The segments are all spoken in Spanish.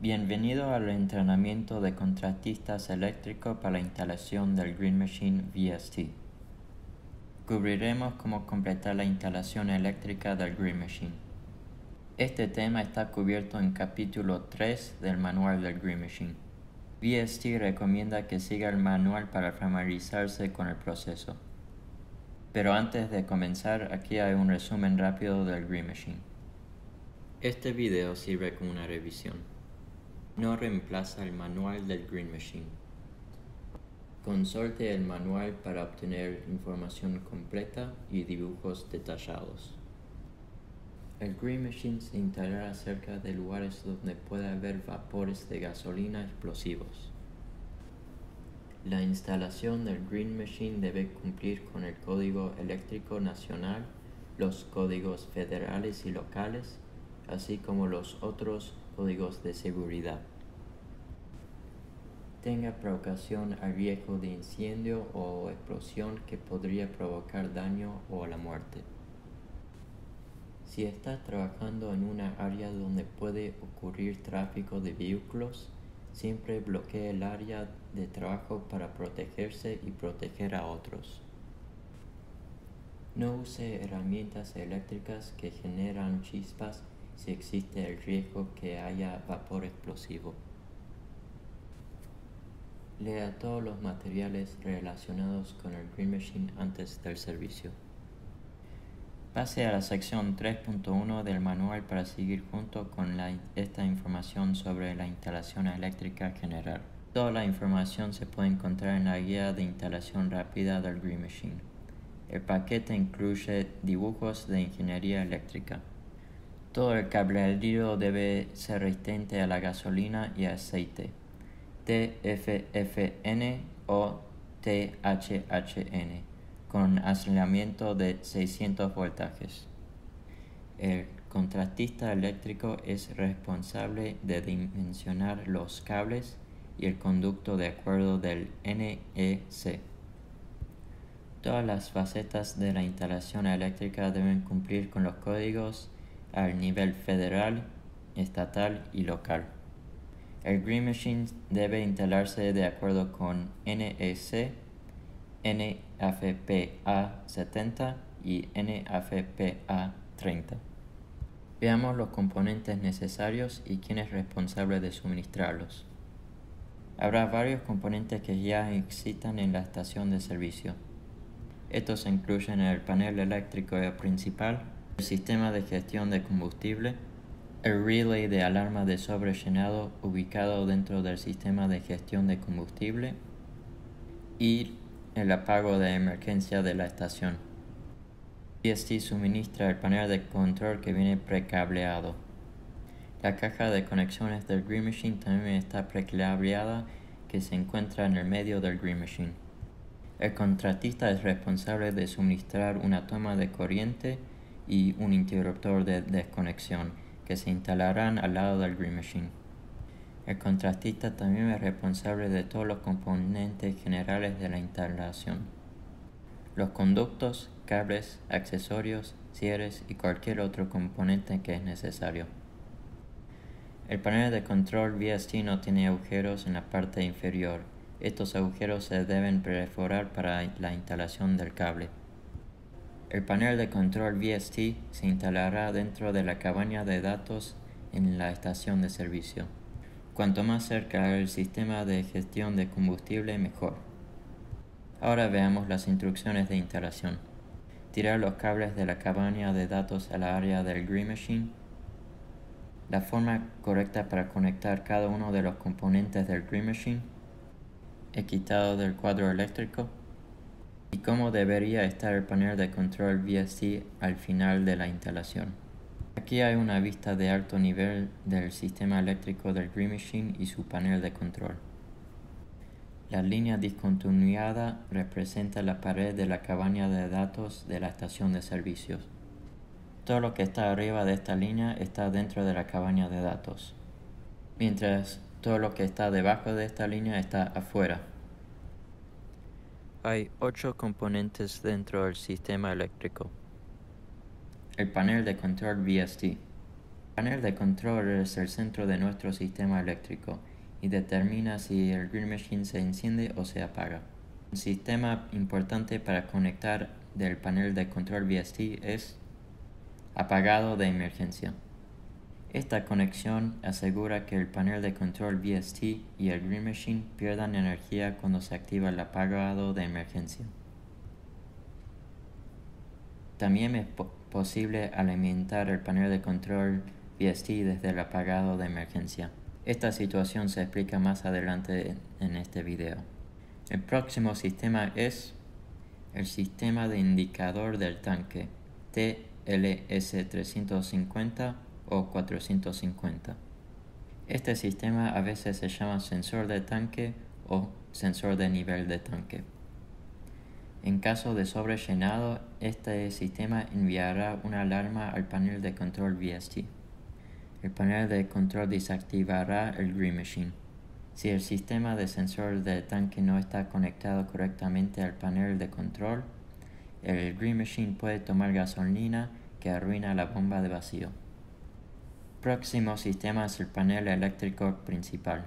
Bienvenido al entrenamiento de contratistas eléctricos para la instalación del Green Machine VST. Cubriremos cómo completar la instalación eléctrica del Green Machine. Este tema está cubierto en capítulo 3 del manual del Green Machine. VST recomienda que siga el manual para familiarizarse con el proceso. Pero antes de comenzar, aquí hay un resumen rápido del Green Machine. Este video sirve como una revisión. No reemplaza el manual del Green Machine. Consulte el manual para obtener información completa y dibujos detallados. El Green Machine se instalará cerca de lugares donde pueda haber vapores de gasolina explosivos. La instalación del Green Machine debe cumplir con el Código Eléctrico Nacional, los códigos federales y locales, así como los otros códigos de seguridad. Tenga precaución al riesgo de incendio o explosión que podría provocar daño o la muerte. Si está trabajando en una área donde puede ocurrir tráfico de vehículos, siempre bloquee el área de trabajo para protegerse y proteger a otros. No use herramientas eléctricas que generan chispas si existe el riesgo que haya vapor explosivo. Lea todos los materiales relacionados con el Green Machine antes del servicio. Pase a la sección 3.1 del manual para seguir junto con esta información sobre la instalación eléctrica general. Toda la información se puede encontrar en la guía de instalación rápida del Green Machine. El paquete incluye dibujos de ingeniería eléctrica. Todo el cablerío debe ser resistente a la gasolina y aceite, TFFN o THHN, con aislamiento de 600 voltajes. El contratista eléctrico es responsable de dimensionar los cables y el conducto de acuerdo del NEC. Todas las facetas de la instalación eléctrica deben cumplir con los códigos al nivel federal, estatal y local. El Green Machine debe instalarse de acuerdo con NEC, NFPA 70 y NFPA 30. Veamos los componentes necesarios y quién es responsable de suministrarlos. Habrá varios componentes que ya existan en la estación de servicio. Estos incluyen el panel eléctrico principal, el sistema de gestión de combustible, el relay de alarma de sobrellenado ubicado dentro del sistema de gestión de combustible y el apago de emergencia de la estación. VST suministra el panel de control que viene precableado. La caja de conexiones del Green Machine también está precableada, que se encuentra en el medio del Green Machine. El contratista es responsable de suministrar una toma de corriente y un interruptor de desconexión que se instalarán al lado del Green Machine. El contratista también es responsable de todos los componentes generales de la instalación: los conductos, cables, accesorios, cierres y cualquier otro componente que es necesario. El panel de control VST no tiene agujeros en la parte inferior. Estos agujeros se deben perforar para la instalación del cable. El panel de control VST se instalará dentro de la cabaña de datos en la estación de servicio. Cuanto más cerca del sistema de gestión de combustible, mejor. Ahora veamos las instrucciones de instalación. Tirar los cables de la cabaña de datos a la área del Green Machine. La forma correcta para conectar cada uno de los componentes del Green Machine. El quitado del cuadro eléctrico. Y cómo debería estar el panel de control VST al final de la instalación. Aquí hay una vista de alto nivel del sistema eléctrico del Green Machine y su panel de control. La línea discontinuada representa la pared de la cabaña de datos de la estación de servicios. Todo lo que está arriba de esta línea está dentro de la cabaña de datos, mientras todo lo que está debajo de esta línea está afuera. Hay 8 componentes dentro del sistema eléctrico. El panel de control VST. El panel de control es el centro de nuestro sistema eléctrico y determina si el Green Machine se enciende o se apaga. Un sistema importante para conectar del panel de control VST es apagado de emergencia. Esta conexión asegura que el panel de control VST y el Green Machine pierdan energía cuando se activa el apagado de emergencia. También es posible alimentar el panel de control VST desde el apagado de emergencia. Esta situación se explica más adelante en este video. El próximo sistema es el sistema de indicador del tanque, TLS350 o 450. Este sistema a veces se llama sensor de tanque o sensor de nivel de tanque. En caso de sobrellenado, este sistema enviará una alarma al panel de control VST. El panel de control desactivará el Green Machine. Si el sistema de sensor de tanque no está conectado correctamente al panel de control, el Green Machine puede tomar gasolina que arruina la bomba de vacío. Próximo sistema es el panel eléctrico principal.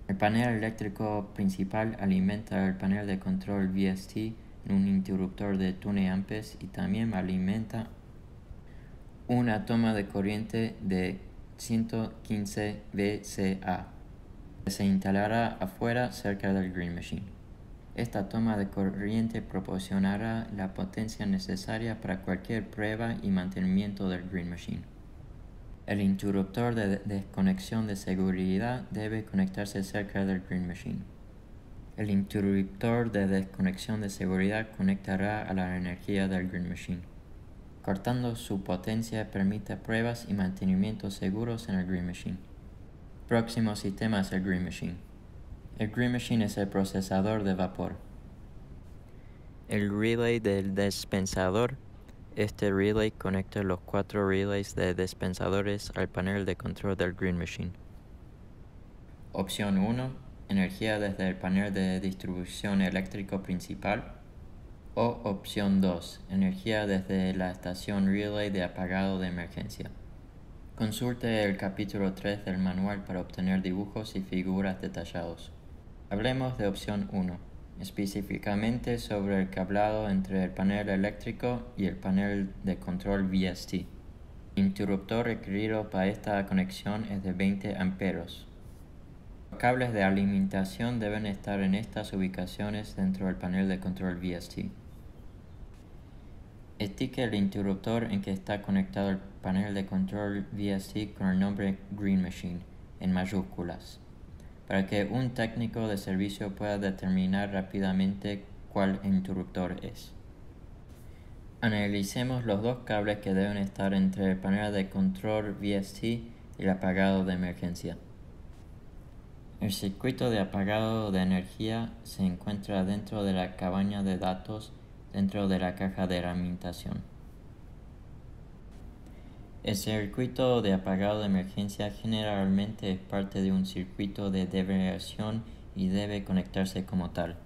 El panel eléctrico principal alimenta el panel de control VST en un interruptor de tuneampes y también alimenta una toma de corriente de 115 VCA que se instalará afuera cerca del Green Machine. Esta toma de corriente proporcionará la potencia necesaria para cualquier prueba y mantenimiento del Green Machine. El interruptor de desconexión de seguridad debe conectarse cerca del Green Machine. El interruptor de desconexión de seguridad conectará a la energía del Green Machine. Cortando su potencia permite pruebas y mantenimiento seguros en el Green Machine. Próximo sistema es el Green Machine. El Green Machine es el procesador de vapor. El relay del dispensador. Este relay conecta los 4 relays de dispensadores al panel de control del Green Machine. Opción 1. Energía desde el panel de distribución eléctrico principal. O opción 2. Energía desde la estación relay de apagado de emergencia. Consulte el capítulo 3 del manual para obtener dibujos y figuras detallados. Hablemos de opción 1, específicamente sobre el cablado entre el panel eléctrico y el panel de control VST. El interruptor requerido para esta conexión es de 20 amperes. Los cables de alimentación deben estar en estas ubicaciones dentro del panel de control VST. Estique el interruptor en que está conectado el panel de control VST con el nombre Green Machine en mayúsculas, para que un técnico de servicio pueda determinar rápidamente cuál interruptor es. Analicemos los dos cables que deben estar entre el panel de control VST y el apagado de emergencia. El circuito de apagado de energía se encuentra dentro de la cabaña de datos dentro de la caja de alimentación. El circuito de apagado de emergencia generalmente es parte de un circuito de desviación y debe conectarse como tal.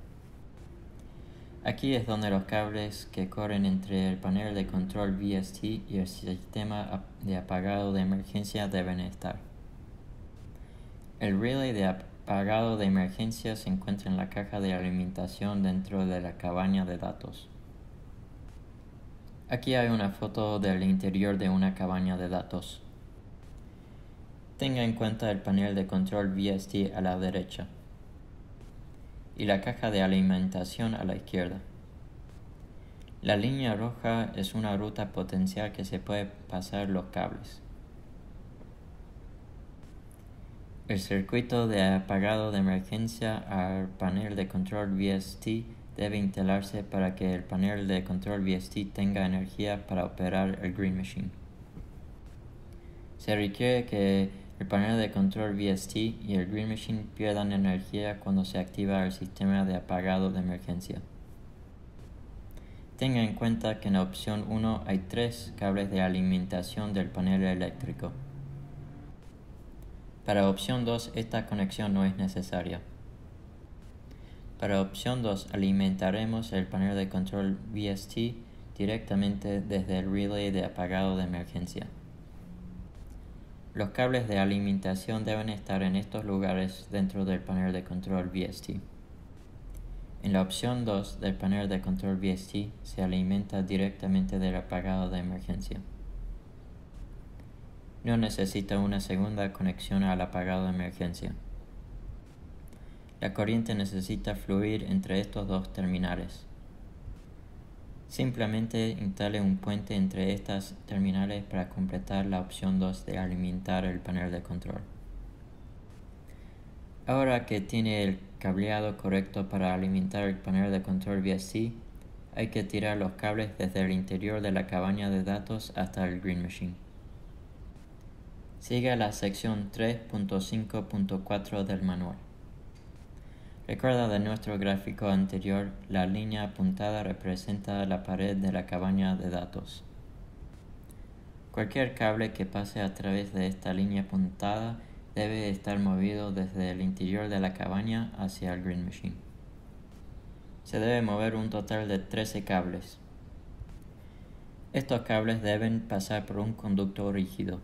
Aquí es donde los cables que corren entre el panel de control VST y el sistema de apagado de emergencia deben estar. El relay de apagado de emergencia se encuentra en la caja de alimentación dentro de la cabaña de datos. Aquí hay una foto del interior de una cabaña de datos. Tenga en cuenta el panel de control VST a la derecha y la caja de alimentación a la izquierda. La línea roja es una ruta potencial que se puede pasar los cables. El circuito de apagado de emergencia al panel de control VST debe instalarse para que el panel de control VST tenga energía para operar el Green Machine. Se requiere que el panel de control VST y el Green Machine pierdan energía cuando se activa el sistema de apagado de emergencia. Tenga en cuenta que en la opción 1 hay 3 cables de alimentación del panel eléctrico. Para opción 2 esta conexión no es necesaria. Para opción 2 alimentaremos el panel de control VST directamente desde el relay de apagado de emergencia. Los cables de alimentación deben estar en estos lugares dentro del panel de control VST. En la opción 2 del panel de control VST se alimenta directamente del apagado de emergencia. No necesita una segunda conexión al apagado de emergencia. La corriente necesita fluir entre estos dos terminales. Simplemente instale un puente entre estas terminales para completar la opción 2 de alimentar el panel de control. Ahora que tiene el cableado correcto para alimentar el panel de control VST, hay que tirar los cables desde el interior de la cabaña de datos hasta el Green Machine. Siga la sección 3.5.4 del manual. Recuerda de nuestro gráfico anterior, la línea apuntada representa la pared de la cabaña de datos. Cualquier cable que pase a través de esta línea apuntada debe estar movido desde el interior de la cabaña hacia el Green Machine. Se debe mover un total de 13 cables. Estos cables deben pasar por un conducto rígido.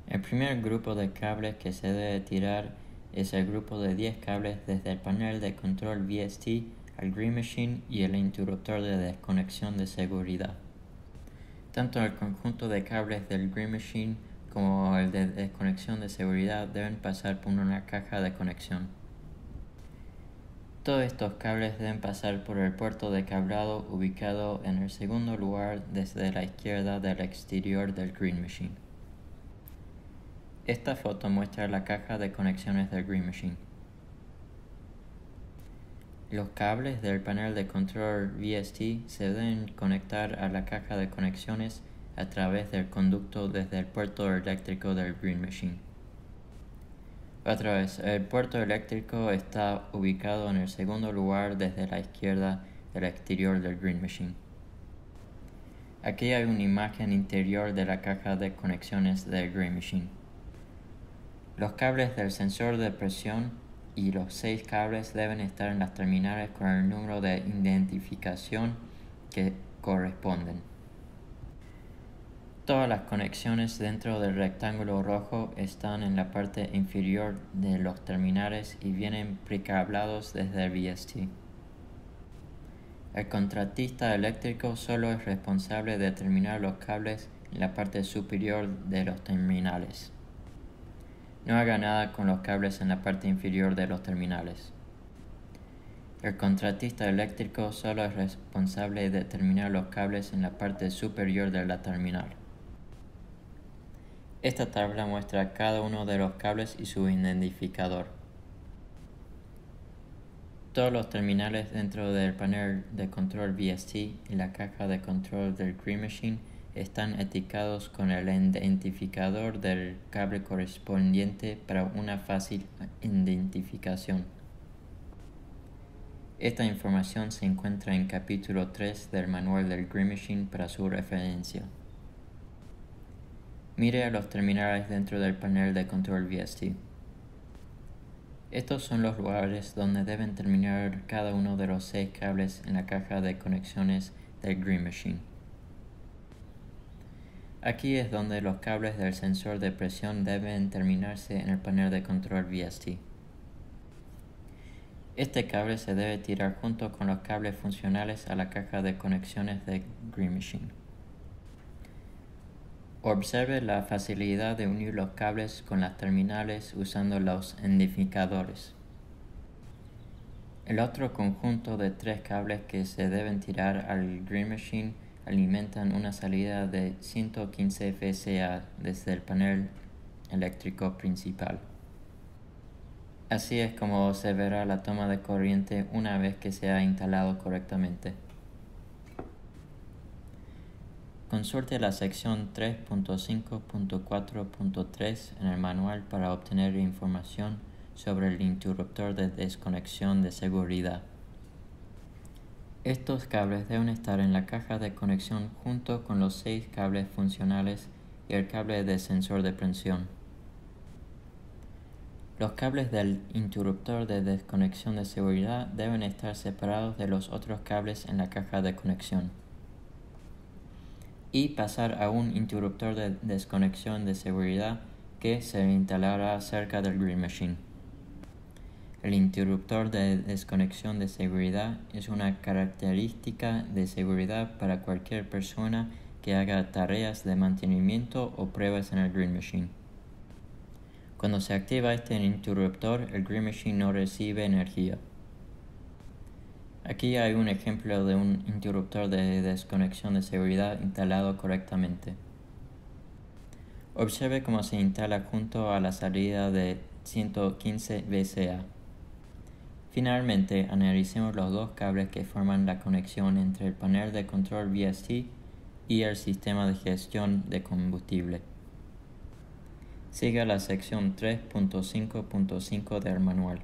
El primer grupo de cables que se debe tirar es el grupo de 10 cables desde el panel de control VST al Green Machine y el interruptor de desconexión de seguridad. Tanto el conjunto de cables del Green Machine como el de desconexión de seguridad deben pasar por una caja de conexión. Todos estos cables deben pasar por el puerto de cableado ubicado en el segundo lugar desde la izquierda del exterior del Green Machine. Esta foto muestra la caja de conexiones del Green Machine. Los cables del panel de control VST se deben conectar a la caja de conexiones a través del conducto desde el puerto eléctrico del Green Machine. Otra vez, el puerto eléctrico está ubicado en el segundo lugar desde la izquierda del exterior del Green Machine. Aquí hay una imagen interior de la caja de conexiones del Green Machine. Los cables del sensor de presión y los 6 cables deben estar en las terminales con el número de identificación que corresponden. Todas las conexiones dentro del rectángulo rojo están en la parte inferior de los terminales y vienen precablados desde el VST. El contratista eléctrico solo es responsable de terminar los cables en la parte superior de los terminales. No haga nada con los cables en la parte inferior de los terminales. El contratista eléctrico solo es responsable de terminar los cables en la parte superior de la terminal. Esta tabla muestra cada uno de los cables y su identificador. Todos los terminales dentro del panel de control VST y la caja de control del Green Machine están etiquetados con el identificador del cable correspondiente para una fácil identificación. Esta información se encuentra en capítulo 3 del manual del Green Machine para su referencia. Mire a los terminales dentro del panel de control VST. Estos son los lugares donde deben terminar cada uno de los 6 cables en la caja de conexiones del Green Machine. Aquí es donde los cables del sensor de presión deben terminarse en el panel de control VST. Este cable se debe tirar junto con los cables funcionales a la caja de conexiones de Green Machine. Observe la facilidad de unir los cables con las terminales usando los identificadores. El otro conjunto de 3 cables que se deben tirar al Green Machine alimentan una salida de 115 VCA desde el panel eléctrico principal. Así es como se verá la toma de corriente una vez que se ha instalado correctamente. Consulte la sección 3.5.4.3 en el manual para obtener información sobre el interruptor de desconexión de seguridad. Estos cables deben estar en la caja de conexión junto con los 6 cables funcionales y el cable de sensor de presión. Los cables del interruptor de desconexión de seguridad deben estar separados de los otros cables en la caja de conexión. y pasar a un interruptor de desconexión de seguridad que se instalará cerca del Green Machine. El interruptor de desconexión de seguridad es una característica de seguridad para cualquier persona que haga tareas de mantenimiento o pruebas en el Green Machine. Cuando se activa este interruptor, el Green Machine no recibe energía. Aquí hay un ejemplo de un interruptor de desconexión de seguridad instalado correctamente. Observe cómo se instala junto a la salida de 115 VCA. Finalmente, analicemos los dos cables que forman la conexión entre el panel de control VST y el sistema de gestión de combustible. Siga la sección 3.5.5 del manual.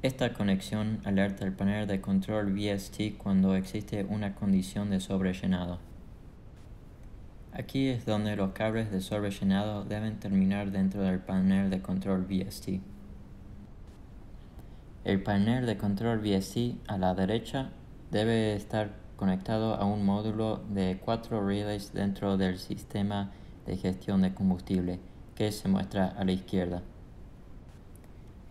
Esta conexión alerta el panel de control VST cuando existe una condición de sobrellenado. Aquí es donde los cables de sobrellenado deben terminar dentro del panel de control VST. El panel de control VST a la derecha debe estar conectado a un módulo de 4 relays dentro del sistema de gestión de combustible que se muestra a la izquierda.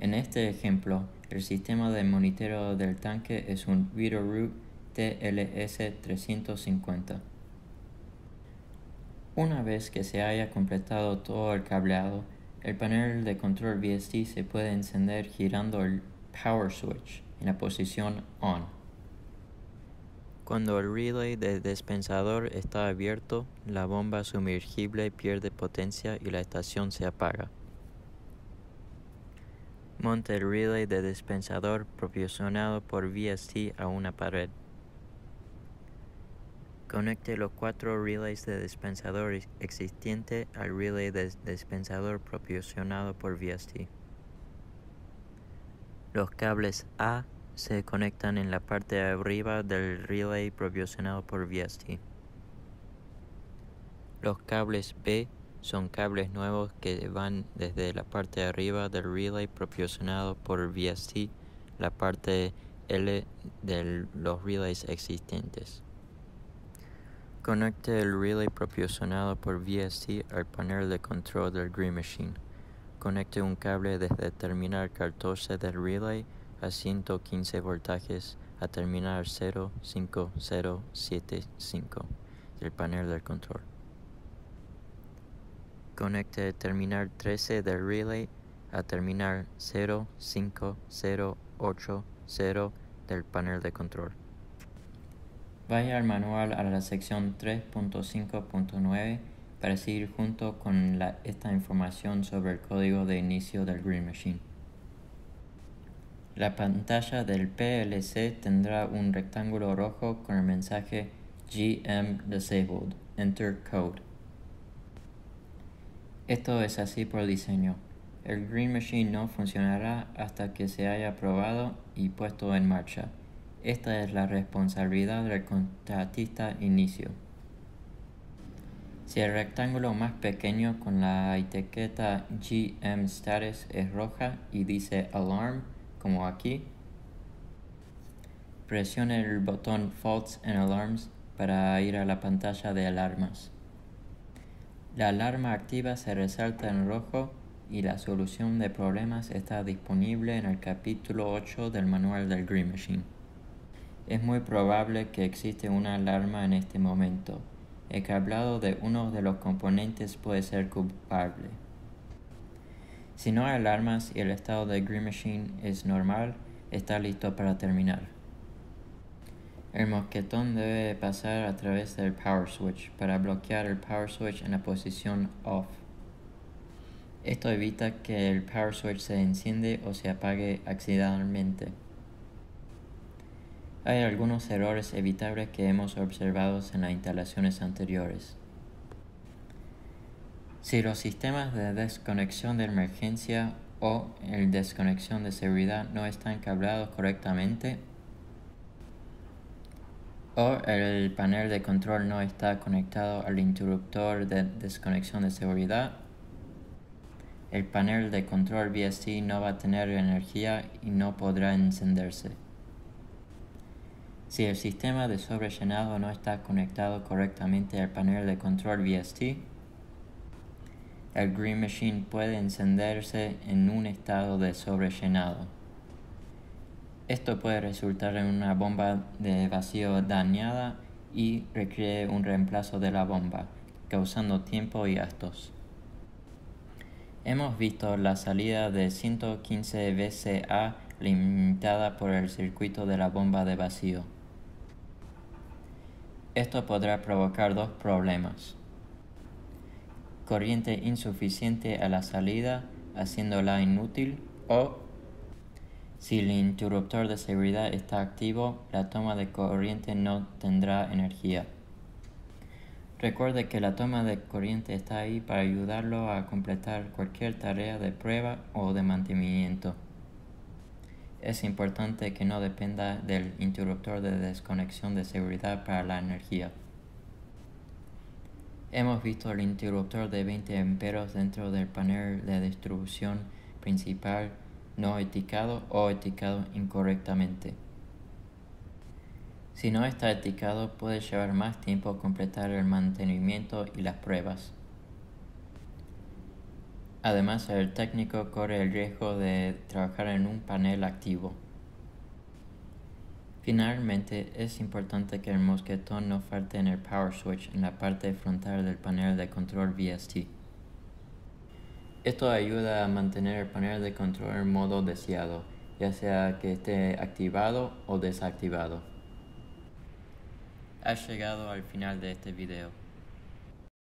En este ejemplo, el sistema de monitoreo del tanque es un Veeder-Root TLS350. Una vez que se haya completado todo el cableado, el panel de control VST se puede encender girando el Power Switch en la posición ON. Cuando el relay de dispensador está abierto, la bomba sumergible pierde potencia y la estación se apaga. Monte el relay de dispensador propulsionado por VST a una pared. Conecte los 4 relays de dispensador existente al relay de dispensador propulsionado por VST. Los cables A se conectan en la parte de arriba del relay propulsionado por VST. Los cables B son cables nuevos que van desde la parte de arriba del relay propulsionado por VST, la parte L de los relays existentes. Conecte el relay propulsionado por VST al panel de control del Green Machine. Conecte un cable desde terminal 14 del relay a 115 voltajes a terminal 05075 del panel del control. Conecte el terminal 13 del relay a terminal 05080 del panel de control. Vaya al manual a la sección 3.5.9 para seguir junto con esta información sobre el código de inicio del Green Machine. La pantalla del PLC tendrá un rectángulo rojo con el mensaje GM Disabled, Enter Code. Esto es así por diseño. El Green Machine no funcionará hasta que se haya probado y puesto en marcha. Esta es la responsabilidad del contratista inicio. Si el rectángulo más pequeño con la etiqueta GM Status es roja y dice Alarm, como aquí, presione el botón Faults and Alarms para ir a la pantalla de alarmas. La alarma activa se resalta en rojo y la solución de problemas está disponible en el capítulo 8 del manual del Green Machine. Es muy probable que existe una alarma en este momento. El cableado de uno de los componentes puede ser culpable. Si no hay alarmas y el estado del Green Machine es normal, está listo para terminar. El mosquetón debe pasar a través del Power Switch para bloquear el Power Switch en la posición Off. Esto evita que el Power Switch se enciende o se apague accidentalmente. Hay algunos errores evitables que hemos observado en las instalaciones anteriores. Si los sistemas de desconexión de emergencia o el desconexión de seguridad no están cableados correctamente, o el panel de control no está conectado al interruptor de desconexión de seguridad, el panel de control VST no va a tener energía y no podrá encenderse. Si el sistema de sobrellenado no está conectado correctamente al panel de control VST, el Green Machine puede encenderse en un estado de sobrellenado. Esto puede resultar en una bomba de vacío dañada y requiere un reemplazo de la bomba, causando tiempo y gastos. Hemos visto la salida de 115 VCA limitada por el circuito de la bomba de vacío. Esto podrá provocar dos problemas: corriente insuficiente a la salida, haciéndola inútil, o si el interruptor de seguridad está activo, la toma de corriente no tendrá energía. Recuerde que la toma de corriente está ahí para ayudarlo a completar cualquier tarea de prueba o de mantenimiento. Es importante que no dependa del interruptor de desconexión de seguridad para la energía. Hemos visto el interruptor de 20 amperes dentro del panel de distribución principal no etiquetado o etiquetado incorrectamente. Si no está etiquetado, puede llevar más tiempo completar el mantenimiento y las pruebas. Además, el técnico corre el riesgo de trabajar en un panel activo. Finalmente, es importante que el mosquetón no falte en el power switch en la parte frontal del panel de control VST. Esto ayuda a mantener el panel de control en modo deseado, ya sea que esté activado o desactivado. Has llegado al final de este video.